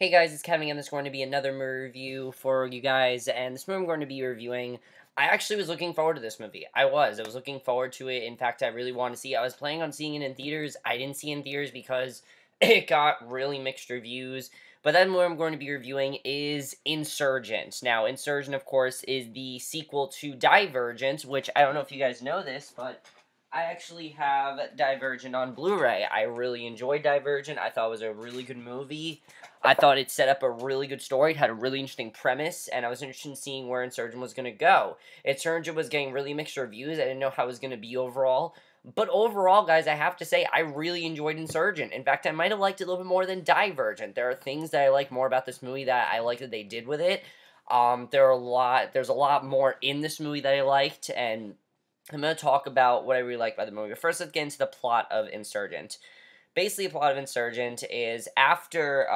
Hey guys, it's Kevin, and this is going to be another movie review for you guys, and this movie I'm going to be reviewing, I actually was looking forward to this movie. I was looking forward to it. In fact, I really wanted to see it. I was planning on seeing it in theaters. I didn't see it in theaters because it got really mixed reviews, but then what I'm going to be reviewing is Insurgent. Now, Insurgent, of course, is the sequel to Divergent, which I don't know if you guys know this, but I actually have Divergent on Blu-ray. I really enjoyed Divergent. I thought it was a really good movie. I thought it set up a really good story. It had a really interesting premise, and I was interested in seeing where Insurgent was going to go. Insurgent was getting really mixed reviews. I didn't know how it was going to be overall. But overall, guys, I have to say, I really enjoyed Insurgent. In fact, I might have liked it a little bit more than Divergent. There are things that I like more about this movie that I like that they did with it. There's a lot more in this movie that I liked, and I'm going to talk about what I really liked about the movie. But first, let's get into the plot of Insurgent. Basically, the plot of Insurgent is after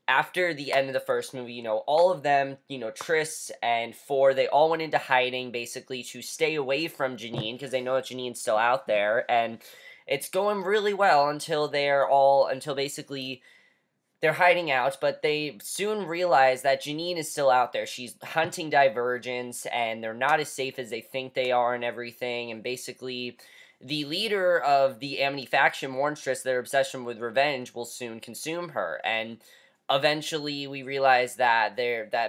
the end of the first movie, all of them, Triss and Four, they all went into hiding basically to stay away from Janine because they know that Janine's still out there, and it's going really well until basically they're hiding out, but they soon realize that Janine is still out there. She's hunting Divergence, and they're not as safe as they think they are and everything, and basically the leader of the Amity faction warns Triss their obsession with revenge will soon consume her, and eventually we realize that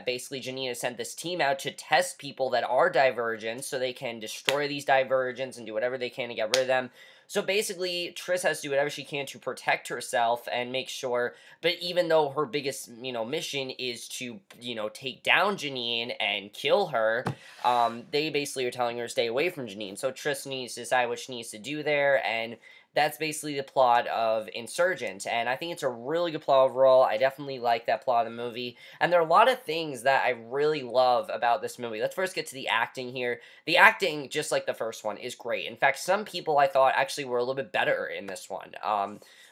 basically Janine has sent this team out to test people that are Divergent so they can destroy these Divergents and do whatever they can to get rid of them. So basically, Triss has to do whatever she can to protect herself and make sure, but even though her biggest, mission is to, take down Janine and kill her, they basically are telling her to stay away from Janine. So Triss needs to decide what she needs to do there, and that's basically the plot of Insurgent, and I think it's a really good plot overall. I definitely like that plot of the movie, and there are a lot of things that I really love about this movie. Let's first get to the acting here. The acting, just like the first one, is great. In fact, some people I thought actually were a little bit better in this one.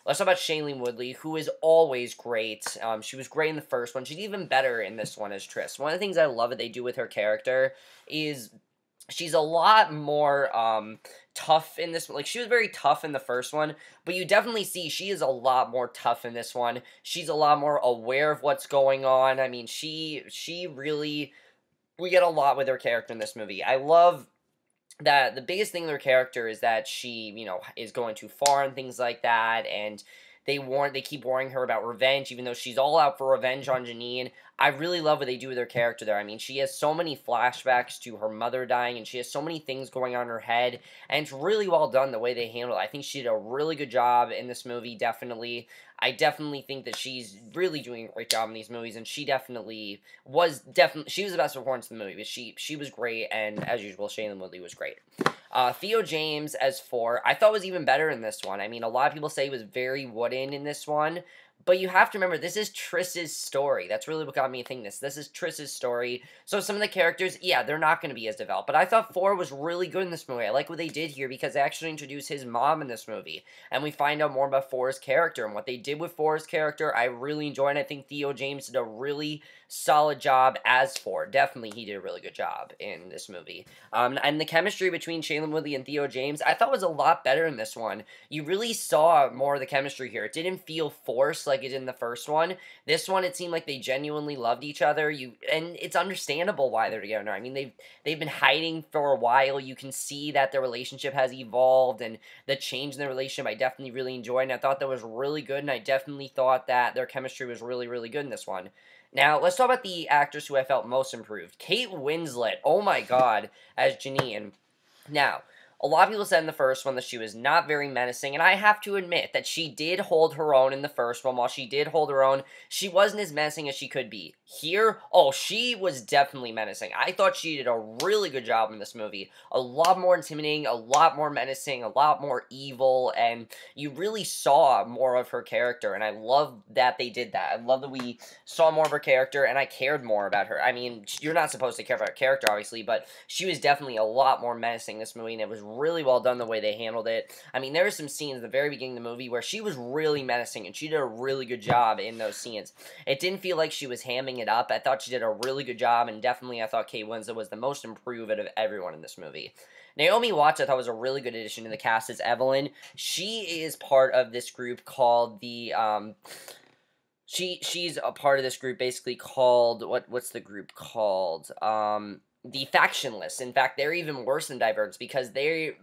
Let's talk about Shailene Woodley, who is always great. She was great in the first one. She's even better in this one as Triss. One of the things I love that they do with her character is she's a lot more tough in this. Like, she was very tough in the first one, but you definitely see she is a lot more tough in this one. She's a lot more aware of what's going on. I mean, she really, we get a lot with her character in this movie. I love that the biggest thing with her character is that she, is going too far and things like that, and they keep warning her about revenge, even though she's all out for revenge on Janine. I really love what they do with her character there. I mean, she has so many flashbacks to her mother dying, and she has so many things going on in her head, and it's really well done the way they handle it. I think she did a really good job in this movie, definitely. I definitely think that she's really doing a great job in these movies, and she was the best performance in the movie, but she was great, and as usual, Shailene Woodley was great. Theo James as Four, I thought was even better in this one. I mean, a lot of people say he was very wooden in this one, but you have to remember, this is Triss's story. That's really what got me thinking this. This is Triss's story. So some of the characters, yeah, they're not going to be as developed. But I thought Four was really good in this movie. I like what they did here because they actually introduced his mom in this movie. And we find out more about Four's character. And what they did with Four's character, I really enjoyed. And I think Theo James did a really solid job as Four. Definitely, he did a really good job in this movie. And the chemistry between Shailene Woodley and Theo James, I thought was a lot better in this one. You really saw more of the chemistry here. It didn't feel forced like it did in the first one. This one, it seemed like they genuinely loved each other. And it's understandable why they're together. I mean, they've been hiding for a while. You can see that their relationship has evolved, and the change in their relationship I definitely really enjoyed, and I thought that was really good, and I definitely thought that their chemistry was really, really good in this one. Now, let's talk about the actress who I felt most improved. Kate Winslet, oh my god, as Janine. Now, a lot of people said in the first one that she was not very menacing, and I have to admit that she did hold her own in the first one. While she did hold her own, she wasn't as menacing as she could be. Here, oh, she was definitely menacing. I thought she did a really good job in this movie. A lot more intimidating, a lot more menacing, a lot more evil, and you really saw more of her character, and I love that they did that. I love that we saw more of her character, and I cared more about her. I mean, you're not supposed to care about her character, obviously, but she was definitely a lot more menacing in this movie, and it was really well done the way they handled it. I mean, there were some scenes at the very beginning of the movie where she was really menacing, and she did a really good job in those scenes. It didn't feel like she was hamming it up. I thought she did a really good job, and definitely I thought Kate Winslet was the most improved out of everyone in this movie. Naomi Watts, I thought, was a really good addition to the cast as Evelyn. She is part of this group called the, She's a part of this group basically called what's the group called? The Factionless. In fact, they're even worse than Divergence because they're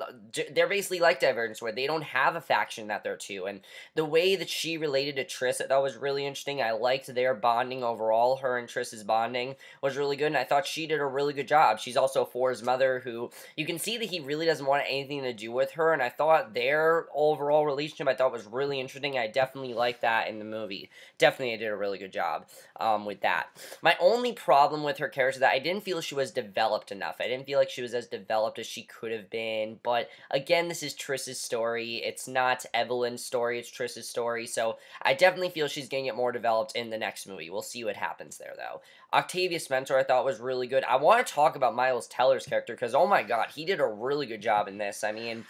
basically like Divergence where they don't have a faction that they're to. And the way that she related to Triss, I thought was really interesting. I liked their bonding overall. Her and Triss's bonding was really good, and I thought she did a really good job. She's also For's mother, who you can see that he really doesn't want anything to do with her, and I thought their overall relationship I thought was really interesting. I definitely liked that in the movie. Definitely did a really good job with that. My only problem with her character is that I didn't feel she was developed enough. I didn't feel like she was as developed as she could have been, but again, this is Triss's story. It's not Evelyn's story, it's Triss's story, so I definitely feel she's going to get more developed in the next movie. We'll see what happens there, though. Octavia Spencer I thought was really good. I want to talk about Miles Teller's character, because oh my god, he did a really good job in this. I mean,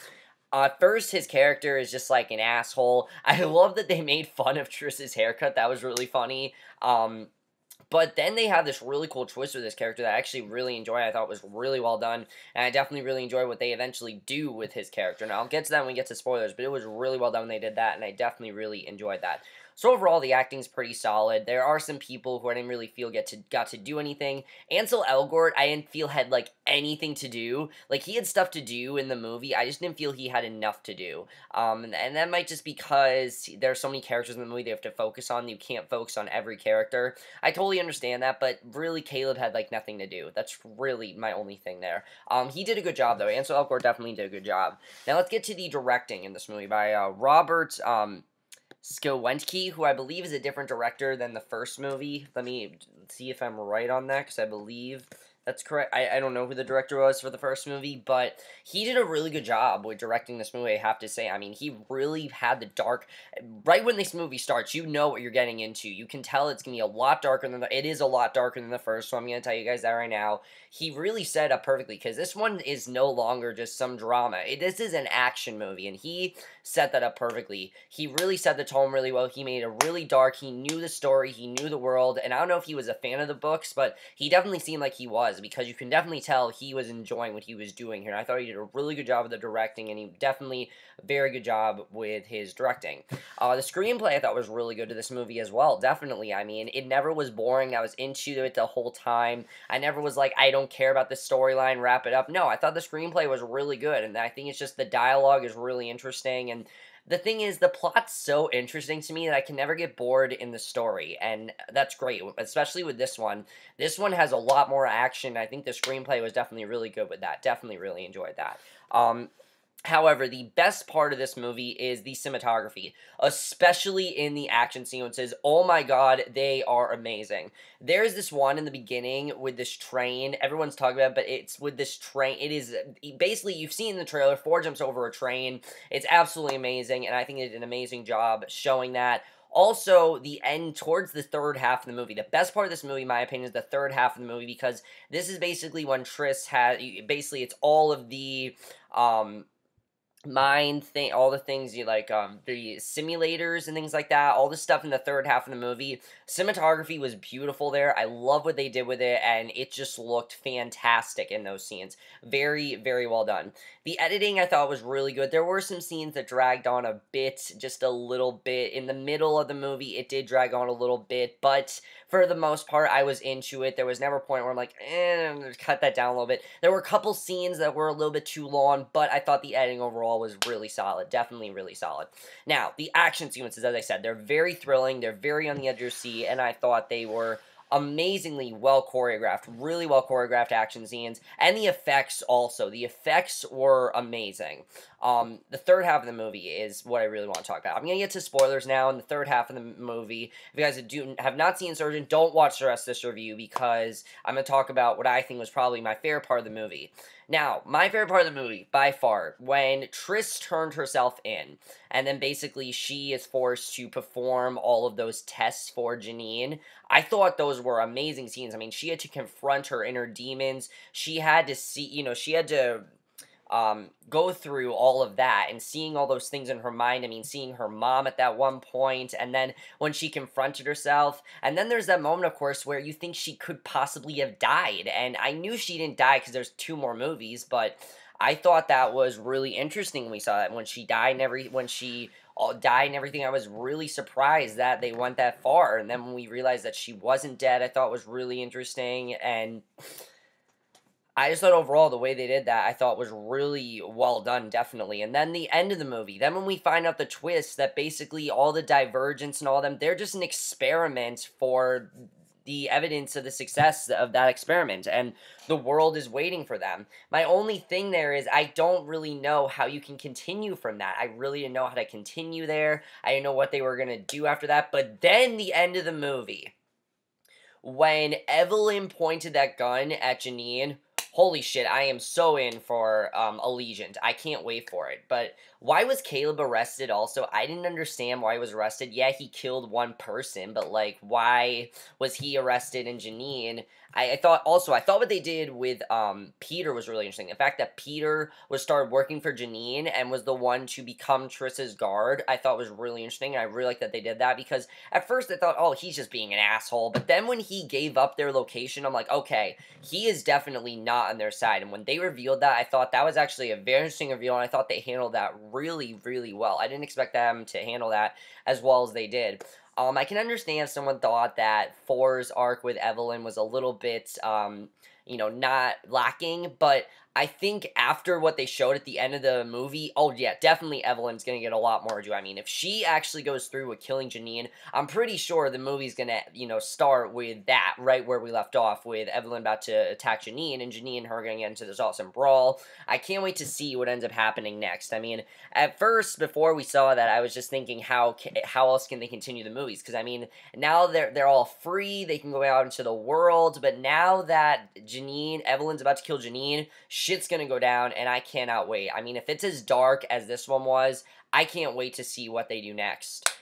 first, his character is just like an asshole. I love that they made fun of Triss's haircut. That was really funny. But then they have this really cool twist with this character that I actually really enjoy. I thought was really well done, and I definitely really enjoy what they eventually do with his character. Now, I'll get to that when we get to spoilers, but it was really well done when they did that, and I definitely really enjoyed that. So overall, the acting's pretty solid. There are some people who I didn't really feel got to do anything. Ansel Elgort, I didn't feel had, like, anything to do. Like, he had stuff to do in the movie. I just didn't feel he had enough to do. And that might just because there's so many characters in the movie they have to focus on. You can't focus on every character. I totally understand that, but really, Caleb had, like, nothing to do. That's really my only thing there. He did a good job, though. Ansel Elgort definitely did a good job. Now, let's get to the directing in this movie by Robert Skowentke, who I believe is a different director than the first movie. Let me see if I'm right on that, because I believe that's correct. I don't know who the director was for the first movie, but he did a really good job with directing this movie, I have to say. I mean, he really had the dark... Right when this movie starts, you know what you're getting into. You can tell it's going to be a lot darker than it is a lot darker than the first, so I'm going to tell you guys that right now. He really set it up perfectly, because this one is no longer just some drama. This is an action movie, and he set that up perfectly. He really set the tone really well. He made it really dark. He knew the story. He knew the world, and I don't know if he was a fan of the books, but he definitely seemed like he was, because you can definitely tell he was enjoying what he was doing here, and I thought he did a really good job with the directing, and he definitely a very good job with his directing. The screenplay I thought was really good to this movie as well, definitely. I mean, it never was boring. I was into it the whole time. I never was like, I don't care about this storyline, wrap it up. No, I thought the screenplay was really good, and I think it's just the dialogue is really interesting, and the thing is, the plot's so interesting to me that I can never get bored in the story, and that's great, especially with this one. This one has a lot more action. I think the screenplay was definitely really good with that. Definitely really enjoyed that. However, the best part of this movie is the cinematography, especially in the action sequences. Oh my god, they are amazing. There's this one in the beginning with this train. Everyone's talking about it, but it's with this train. It is, basically, you've seen in the trailer, Ford jumps over a train. It's absolutely amazing, and I think they did an amazing job showing that. Also, the end towards the third half of the movie. The best part of this movie, in my opinion, is the third half of the movie, because this is basically when Triss has, basically, it's all of the, all the things you like, the simulators and things like that, all the stuff in the third half of the movie. Cinematography was beautiful there. I love what they did with it, and it just looked fantastic in those scenes. Very, very well done. The editing I thought was really good. There were some scenes that dragged on a bit, just a little bit. In the middle of the movie, it did drag on a little bit, but for the most part, I was into it. There was never a point where I'm like, cut that down a little bit. There were a couple scenes that were a little bit too long, but I thought the editing overall was really solid. Definitely really solid. Now, the action sequences, as I said, they're very thrilling. They're very on the edge of your seat, and I thought they were amazingly well choreographed, really well choreographed action scenes, and the effects also. The effects were amazing. The third half of the movie is what I really want to talk about. I'm going to get to spoilers now in the third half of the movie. If you guys have not seen Insurgent, don't watch the rest of this review, because I'm going to talk about what I think was probably my favorite part of the movie. Now, my favorite part of the movie, by far, when Triss turned herself in, and then basically she is forced to perform all of those tests for Janine, I thought those were amazing scenes. I mean, she had to confront her inner demons. She had to see, she had to go through all of that, and seeing all those things in her mind. I mean, seeing her mom at that one point, and then when she confronted herself, and then there's that moment, of course, where you think she could possibly have died, and I knew she didn't die because there's 2 more movies, but I thought that was really interesting when we saw that, when she died and when she all died and everything. I was really surprised that they went that far. And then when we realized that she wasn't dead, I thought was really interesting. And I just thought overall the way they did that, I thought was really well done, definitely. And then the end of the movie, then when we find out the twist that basically all the Divergents and all them, they're just an experiment for the evidence of the success of that experiment, and the world is waiting for them. My only thing there is I don't really know how you can continue from that. I really didn't know how to continue there. I didn't know what they were going to do after that. But then the end of the movie, when Evelyn pointed that gun at Janine, holy shit, I am so in for Insurgent. I can't wait for it. But why was Caleb arrested also? I didn't understand why he was arrested. Yeah, he killed one person, but, like, why was he arrested and Janine? I thought what they did with Peter was really interesting. The fact that Peter started working for Janine and was the one to become Triss's guard, I thought was really interesting. And I really like that they did that, because at first I thought, oh, he's just being an asshole. But then when he gave up their location, I'm like, okay, he is definitely not on their side. And when they revealed that, I thought that was actually a very interesting reveal, and I thought they handled that really, really well. I didn't expect them to handle that as well as they did. I can understand if someone thought that Four's arc with Evelyn was a little bit, not lacking, but I think after what they showed at the end of the movie, oh yeah, definitely Evelyn's gonna get a lot more to do. I mean, if she actually goes through with killing Janine, I'm pretty sure the movie's gonna, start with that, right where we left off, with Evelyn about to attack Janine, and Janine and her gonna get into this awesome brawl. I can't wait to see what ends up happening next. I mean, at first, before we saw that, I was just thinking, how else can they continue the movies? Because, I mean, now they're all free, they can go out into the world, but now that Evelyn's about to kill Janine, shit's gonna go down, and I cannot wait. I mean, if it's as dark as this one was, I can't wait to see what they do next.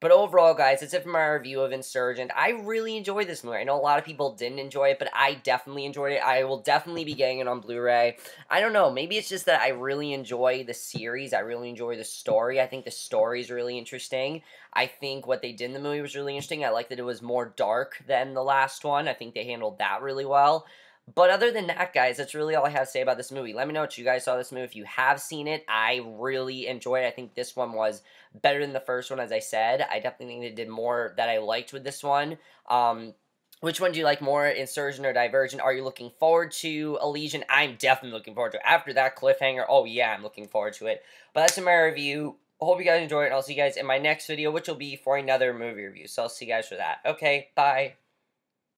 But overall, guys, that's it for my review of Insurgent. I really enjoyed this movie. I know a lot of people didn't enjoy it, but I definitely enjoyed it. I will definitely be getting it on Blu-ray. I don't know, maybe it's just that I really enjoy the series. I really enjoy the story. I think the story is really interesting. I think what they did in the movie was really interesting. I like that it was more dark than the last one. I think they handled that really well. But other than that, guys, that's really all I have to say about this movie. Let me know what you guys saw this movie. If you have seen it, I really enjoyed it. I think this one was better than the first one, as I said. I definitely think they did more that I liked with this one. Which one do you like more, Insurgent or Divergent? Are you looking forward to Elysian? I'm definitely looking forward to it. After that cliffhanger, oh yeah, I'm looking forward to it. But that's in my review. Hope you guys enjoyed it, and I'll see you guys in my next video, which will be for another movie review. So I'll see you guys for that. Okay, bye.